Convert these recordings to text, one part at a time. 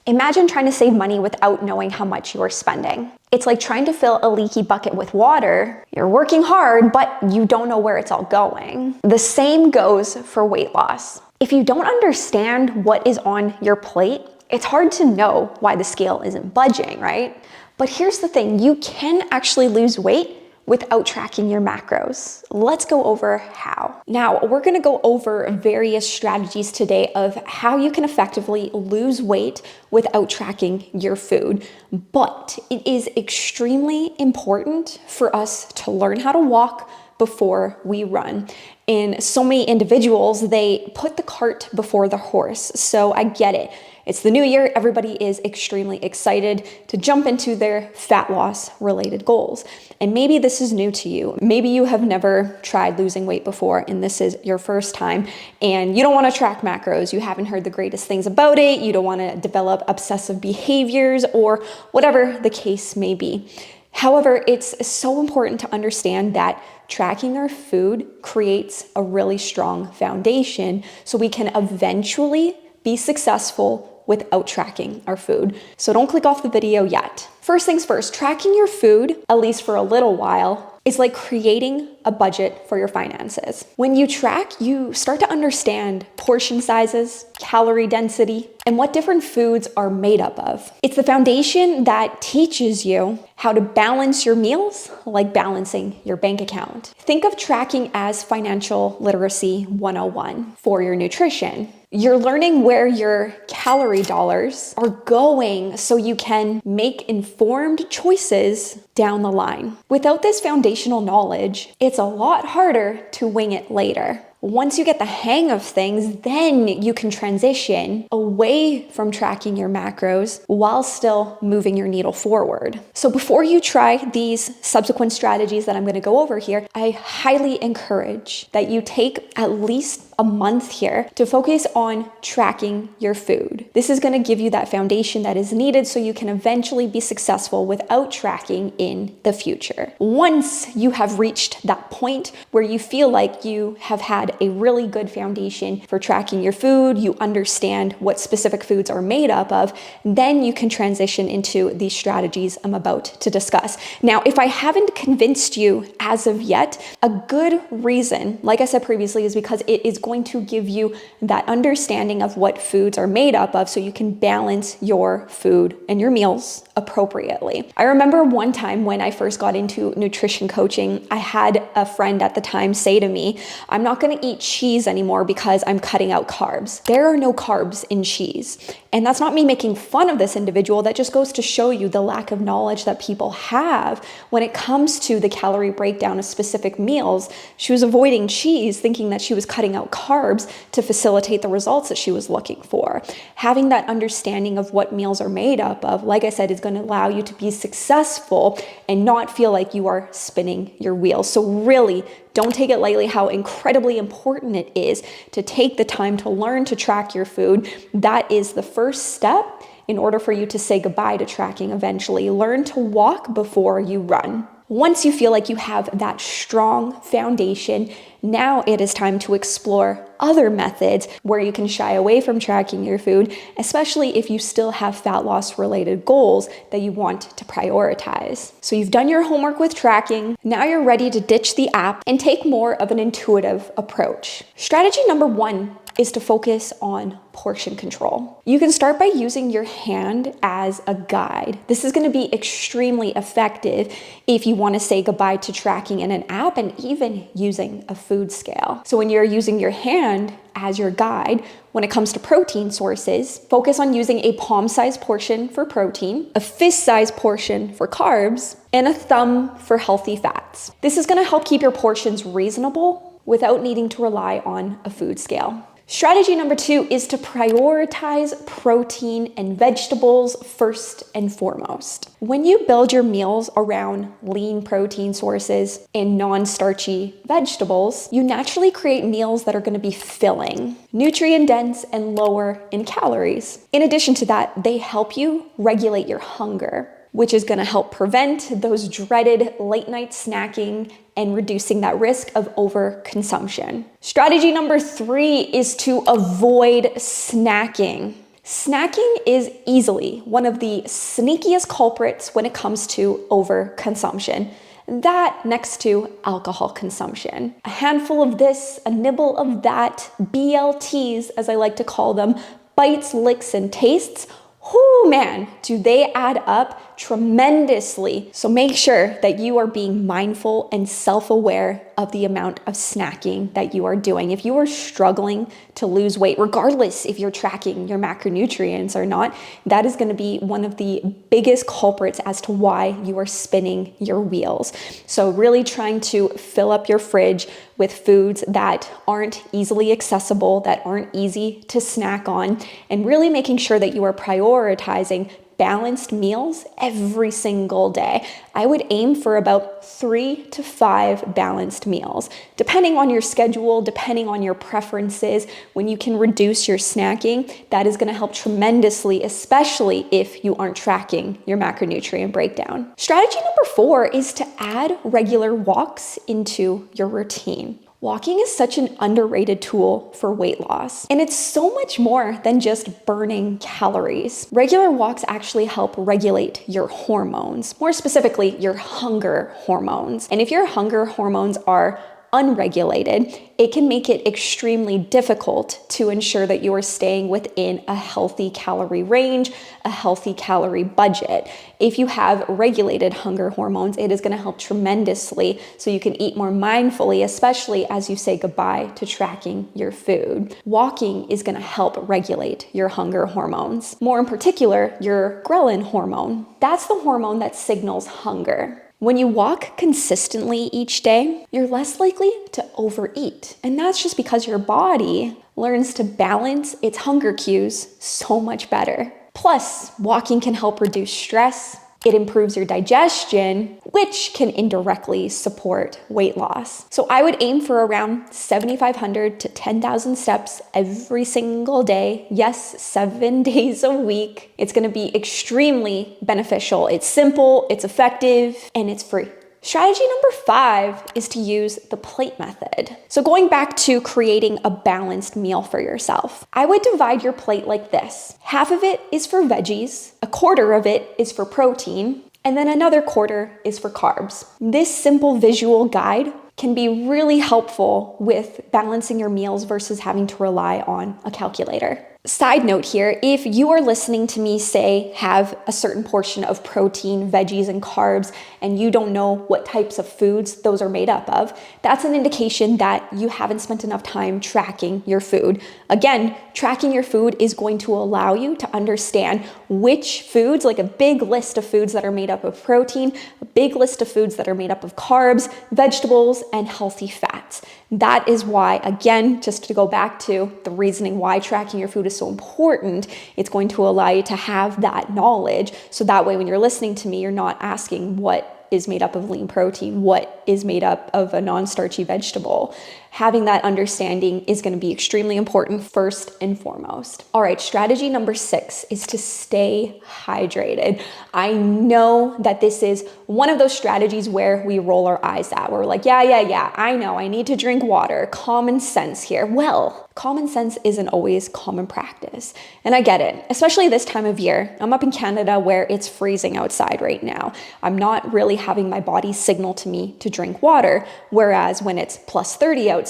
Imagine trying to save money without knowing how much you are spending. It's like trying to fill a leaky bucket with water. You're working hard, but you don't know where it's all going. The same goes for weight loss. If you don't understand what is on your plate, it's hard to know why the scale isn't budging, right? But here's the thing, you can actually lose weight without tracking your macros. Let's go over how. Now, we're gonna go over various strategies today of how you can effectively lose weight without tracking your food. But it is extremely important for us to learn how to walk before we run. And so many individuals, they put the cart before the horse. So I get it. It's the new year. Everybody is extremely excited to jump into their fat loss related goals. And maybe this is new to you. Maybe you have never tried losing weight before and this is your first time and you don't want to track macros. You haven't heard the greatest things about it. You don't want to develop obsessive behaviors or whatever the case may be. However, it's so important to understand that tracking our food creates a really strong foundation so we can eventually be successful without tracking our food. So don't click off the video yet. First things first, tracking your food, at least for a little while, is like creating a budget for your finances. When you track, you start to understand portion sizes, calorie density, and what different foods are made up of. It's the foundation that teaches you how to balance your meals like balancing your bank account. Think of tracking as financial literacy 101 for your nutrition. You're learning where your calorie dollars are going so you can make informed choices down the line. Without this foundational knowledge, it's a lot harder to wing it later. Once you get the hang of things, then you can transition away from tracking your macros while still moving your needle forward. So before you try these subsequent strategies that I'm going to go over here, I highly encourage that you take at least a month here to focus on tracking your food. This is going to give you that foundation that is needed so you can eventually be successful without tracking in the future. Once you have reached that point where you feel like you have had a really good foundation for tracking your food, you understand what specific foods are made up of, then you can transition into these strategies I'm about to discuss. Now, if I haven't convinced you as of yet, a good reason, like I said previously, is because it is going to give you that understanding of what foods are made up of so you can balance your food and your meals appropriately. I remember one time when I first got into nutrition coaching, I had a friend at the time say to me, I'm not going to eat cheese anymore because I'm cutting out carbs. There are no carbs in cheese. And that's not me making fun of this individual. That just goes to show you the lack of knowledge that people have when it comes to the calorie breakdown of specific meals. She was avoiding cheese, thinking that she was cutting out carbs to facilitate the results that she was looking for. Having that understanding of what meals are made up of, like I said, is going to allow you to be successful and not feel like you are spinning your wheels. So really, don't take it lightly how incredibly important it is to take the time to learn to track your food. That is the first step in order for you to say goodbye to tracking eventually. Learn to walk before you run. Once you feel like you have that strong foundation, now it is time to explore other methods where you can shy away from tracking your food, especially if you still have fat loss related goals that you want to prioritize. So you've done your homework with tracking. Now you're ready to ditch the app and take more of an intuitive approach. Strategy number one is to focus on portion control. You can start by using your hand as a guide. This is going to be extremely effective if you want to say goodbye to tracking in an app and even using a food scale. So when you're using your hand as your guide, when it comes to protein sources, focus on using a palm-sized portion for protein, a fist-sized portion for carbs, and a thumb for healthy fats. This is going to help keep your portions reasonable without needing to rely on a food scale. Strategy number two is to prioritize protein and vegetables first and foremost. When you build your meals around lean protein sources and non-starchy vegetables, you naturally create meals that are going to be filling, nutrient dense, and lower in calories. In addition to that, they help you regulate your hunger, which is going to help prevent those dreaded late night snacking and reducing that risk of overconsumption. Strategy number three is to avoid snacking. Snacking is easily one of the sneakiest culprits when it comes to overconsumption. That next to alcohol consumption. A handful of this, a nibble of that, BLTs as I like to call them, bites, licks, and tastes. Whoo, man, do they add up tremendously. So make sure that you are being mindful and self-aware of the amount of snacking that you are doing. If you are struggling to lose weight, regardless if you're tracking your macronutrients or not, that is going to be one of the biggest culprits as to why you are spinning your wheels. So really trying to fill up your fridge with foods that aren't easily accessible, that aren't easy to snack on, and really making sure that you are prioritizing balanced meals every single day. I would aim for about 3 to 5 balanced meals. Depending on your schedule, depending on your preferences, when you can reduce your snacking, that is going to help tremendously, especially if you aren't tracking your macronutrient breakdown. Strategy number 4 is to add regular walks into your routine. Walking is such an underrated tool for weight loss, and it's so much more than just burning calories. Regular walks actually help regulate your hormones, more specifically, your hunger hormones. And if your hunger hormones are unregulated, it can make it extremely difficult to ensure that you are staying within a healthy calorie range, a healthy calorie budget. If you have regulated hunger hormones, it is going to help tremendously so you can eat more mindfully, especially as you say goodbye to tracking your food. Walking is going to help regulate your hunger hormones, more in particular, your ghrelin hormone. That's the hormone that signals hunger. When you walk consistently each day, you're less likely to overeat. And that's just because your body learns to balance its hunger cues so much better. Plus, walking can help reduce stress. It improves your digestion, which can indirectly support weight loss. So I would aim for around 7,500 to 10,000 steps every single day. Yes, 7 days a week. It's going to be extremely beneficial. It's simple, it's effective, and it's free. Strategy number 5 is to use the plate method. So going back to creating a balanced meal for yourself, I would divide your plate like this. Half of it is for veggies, a quarter of it is for protein, and then another quarter is for carbs. This simple visual guide can be really helpful with balancing your meals versus having to rely on a calculator. Side note here, if you are listening to me say have a certain portion of protein, veggies, and carbs, and you don't know what types of foods those are made up of, that's an indication that you haven't spent enough time tracking your food. Again, tracking your food is going to allow you to understand which foods, like a big list of foods that are made up of protein, a big list of foods that are made up of carbs, vegetables, and healthy fats. That is why, again, just to go back to the reasoning why tracking your food is so important, it's going to allow you to have that knowledge. So that way, when you're listening to me, you're not asking what is made up of lean protein, what is made up of a non-starchy vegetable. Having that understanding is going to be extremely important first and foremost. All right, strategy number 6 is to stay hydrated. I know that this is one of those strategies where we roll our eyes at. We're like, yeah, I know, I need to drink water. Common sense here. Well, common sense isn't always common practice. And I get it, especially this time of year. I'm up in Canada where it's freezing outside right now. I'm not really having my body signal to me to drink water, whereas when it's plus 30 outside,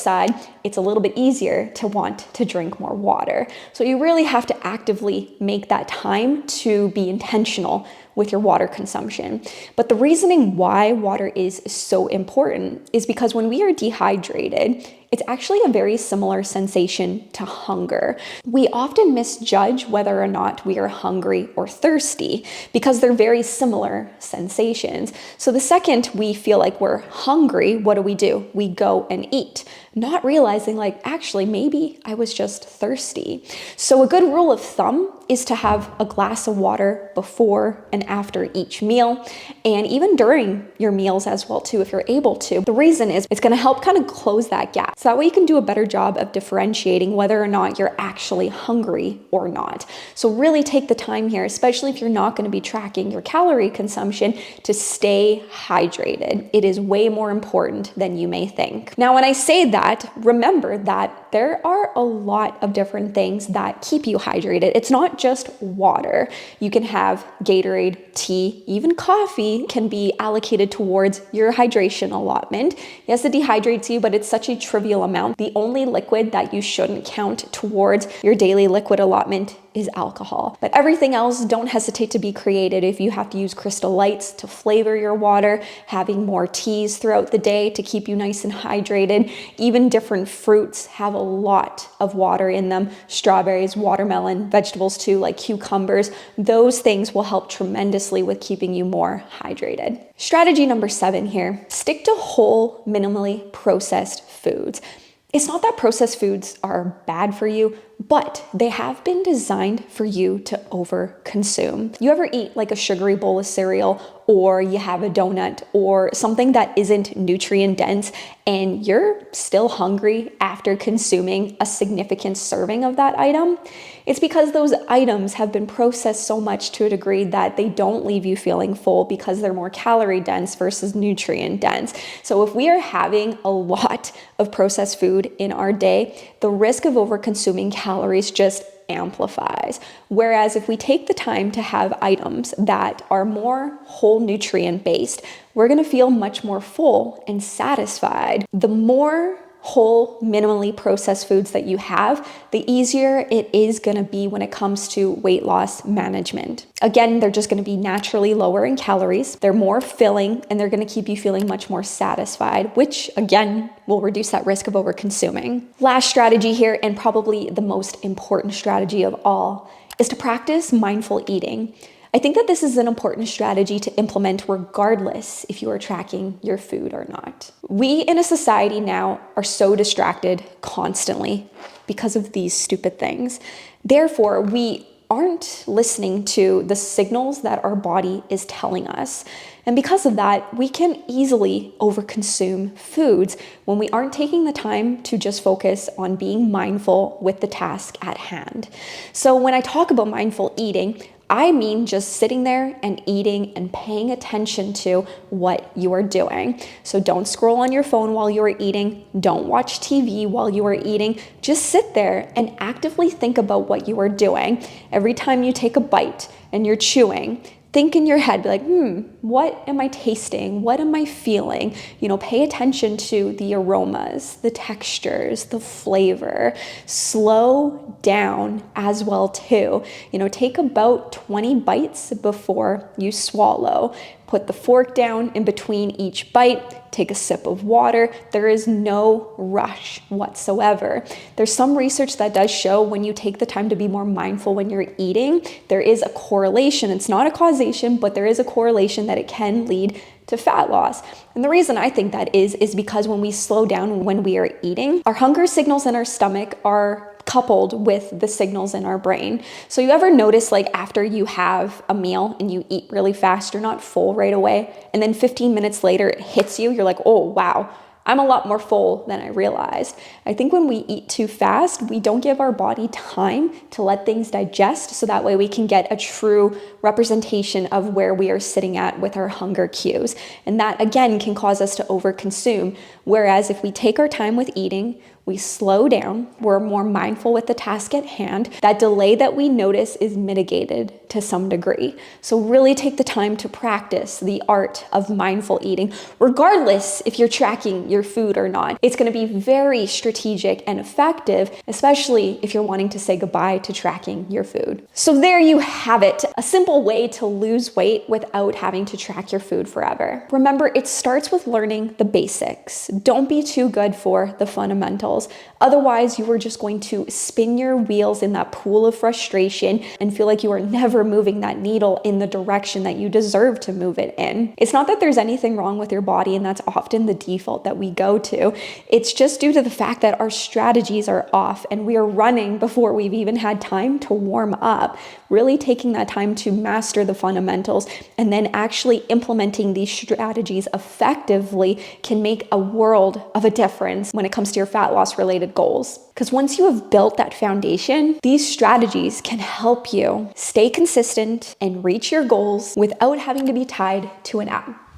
it's a little bit easier to want to drink more water. So you really have to actively make that time to be intentional with your water consumption. But the reasoning why water is so important is because when we are dehydrated, it's actually a very similar sensation to hunger. We often misjudge whether or not we are hungry or thirsty because they're very similar sensations. So the second we feel like we're hungry, what do? We go and eat, not realizing like, actually, maybe I was just thirsty. So a good rule of thumb is to have a glass of water before and after each meal, and even during your meals as well too, if you're able to. The reason is it's going to help kind of close that gap. So that way you can do a better job of differentiating whether or not you're actually hungry or not. So really take the time here, especially if you're not going to be tracking your calorie consumption, to stay hydrated. It is way more important than you may think. Now, when I say that, that, remember that there are a lot of different things that keep you hydrated. It's not just water. You can have Gatorade, tea, even coffee can be allocated towards your hydration allotment. Yes, it dehydrates you, but it's such a trivial amount. The only liquid that you shouldn't count towards your daily liquid allotment is alcohol. But everything else, don't hesitate to be creative. If you have to use crystal lights to flavor your water, having more teas throughout the day to keep you nice and hydrated, even different fruits have a lot of water in them. Strawberries, watermelon, vegetables too, like cucumbers. Those things will help tremendously with keeping you more hydrated. Strategy number 7 here, stick to whole, minimally processed foods. It's not that processed foods are bad for you, but they have been designed for you to overconsume. You ever eat like a sugary bowl of cereal, or you have a donut or something that isn't nutrient dense, and you're still hungry after consuming a significant serving of that item? It's because those items have been processed so much to a degree that they don't leave you feeling full because they're more calorie dense versus nutrient dense. So if we are having a lot of processed food in our day, the risk of overconsuming calories just amplifies. Whereas if we take the time to have items that are more whole nutrient based, we're going to feel much more full and satisfied. The more whole, minimally processed foods that you have, the easier it is going to be when it comes to weight loss management. Again, they're just going to be naturally lower in calories, they're more filling, and they're going to keep you feeling much more satisfied, which again will reduce that risk of overconsuming. Last strategy here, and probably the most important strategy of all, is to practice mindful eating. I think that this is an important strategy to implement regardless if you are tracking your food or not. We in a society now are so distracted constantly because of these stupid things. Therefore, we aren't listening to the signals that our body is telling us. And because of that, we can easily overconsume foods when we aren't taking the time to just focus on being mindful with the task at hand. So when I talk about mindful eating, I mean just sitting there and eating and paying attention to what you are doing. So don't scroll on your phone while you are eating. Don't watch TV while you are eating. Just sit there and actively think about what you are doing. Every time you take a bite and you're chewing, think in your head, be like, what am I tasting? What am I feeling? Pay attention to the aromas, the textures, the flavor. Slow down as well too. Take about 20 bites before you swallow. Put the fork down in between each bite. Take a sip of water. There is no rush whatsoever. There's some research that does show when you take the time to be more mindful when you're eating, there is a correlation. It's not a causation, but there is a correlation that it can lead to fat loss. And the reason I think that is because when we slow down when we are eating, our hunger signals in our stomach are coupled with the signals in our brain. So you ever notice, like, after you have a meal and you eat really fast, you're not full right away, and then 15 minutes later it hits you, you're like, oh wow, I'm a lot more full than I realized. I think when we eat too fast, we don't give our body time to let things digest, so that way we can get a true representation of where we are sitting at with our hunger cues. And that again can cause us to overconsume. Whereas if we take our time with eating, we slow down, we're more mindful with the task at hand, that delay that we notice is mitigated to some degree. So really take the time to practice the art of mindful eating, regardless if you're tracking your food or not. It's going to be very strategic and effective, especially if you're wanting to say goodbye to tracking your food. So there you have it, a simple way to lose weight without having to track your food forever. Remember, it starts with learning the basics. Don't be too good for the fundamentals. Otherwise, you are just going to spin your wheels in that pool of frustration and feel like you are never moving that needle in the direction that you deserve to move it in. It's not that there's anything wrong with your body, and that's often the default that we go to. It's just due to the fact that our strategies are off and we are running before we've even had time to warm up. Really taking that time to master the fundamentals and then actually implementing these strategies effectively can make a world of a difference when it comes to your fat loss related goals. Because once you have built that foundation, these strategies can help you stay consistent and reach your goals without having to be tied to an app.